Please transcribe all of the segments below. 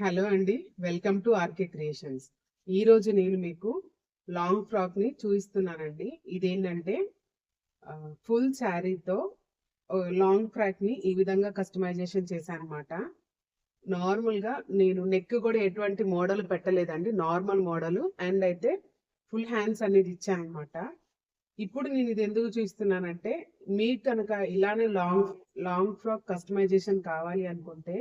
Hello అండి. Welcome to RK Creations. ఈరోజు నేను మీకు లాంగ్ ఫ్రాక్ని చూపిస్తున్నానండి. ఇదేంటంటే ఫుల్ శారీతో లాంగ్ ఫ్రాక్ని ఈ విధంగా కస్టమైజేషన్ చేశాను అనమాట. నార్మల్గా నేను నెక్ కూడా ఎటువంటి మోడల్ పెట్టలేదండి, నార్మల్ మోడల్. అండ్ అయితే ఫుల్ హ్యాండ్స్ అనేది ఇచ్చాను అనమాట. ఇప్పుడు నేను ఇది ఎందుకు చూపిస్తున్నానంటే, మీకు కనుక ఇలానే లాంగ్ లాంగ్ ఫ్రాక్ కస్టమైజేషన్ కావాలి అనుకుంటే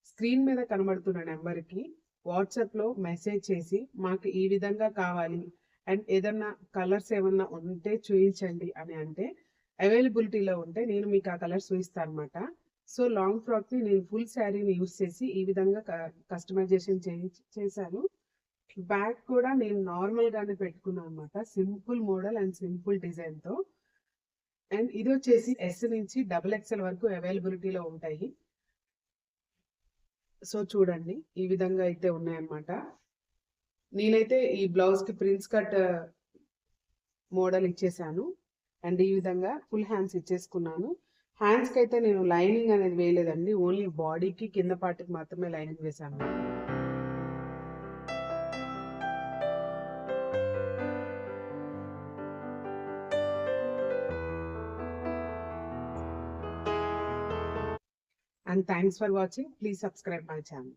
స్క్రీన్ మీద కనబడుతున్న నెంబర్కి వాట్సాప్లో మెసేజ్ చేసి మాకు ఈ విధంగా కావాలి అండ్ ఏదన్నా కలర్స్ ఏమన్నా ఉంటే చూపించండి అని అంటే అవైలబిలిటీలో ఉంటే నేను మీకు ఆ కలర్స్ చూపిస్తాను అనమాట. సో లాంగ్ ఫ్రాక్ని నేను ఫుల్ శారీని యూస్ చేసి ఈ విధంగా కస్టమైజేషన్ చేశాను. బ్యాక్ కూడా నేను నార్మల్ గానే పెట్టుకున్నాను అనమాట, simple model and simple design తో. అండ్ ఇది వచ్చేసి ఎస్ నుంచి డబుల్ ఎక్స్ఎల్ వరకు అవైలబిలిటీలో ఉంటాయి. సో చూడండి, ఈ విధంగా అయితే ఉన్నాయన్నమాట. నేనైతే ఈ బ్లౌజ్ కి ప్రిన్స్ కట్ మోడల్ ఇచ్చేసాను అండ్ ఈ విధంగా ఫుల్ హ్యాండ్స్ ఇచ్చేసుకున్నాను. హ్యాండ్స్ కి అయితే నేను లైనింగ్ అనేది వేయలేదండి, ఓన్లీ బాడీకి కింద పార్ట్కి మాత్రమే లైనింగ్ వేసాను. And thanks for watching. Please subscribe my channel.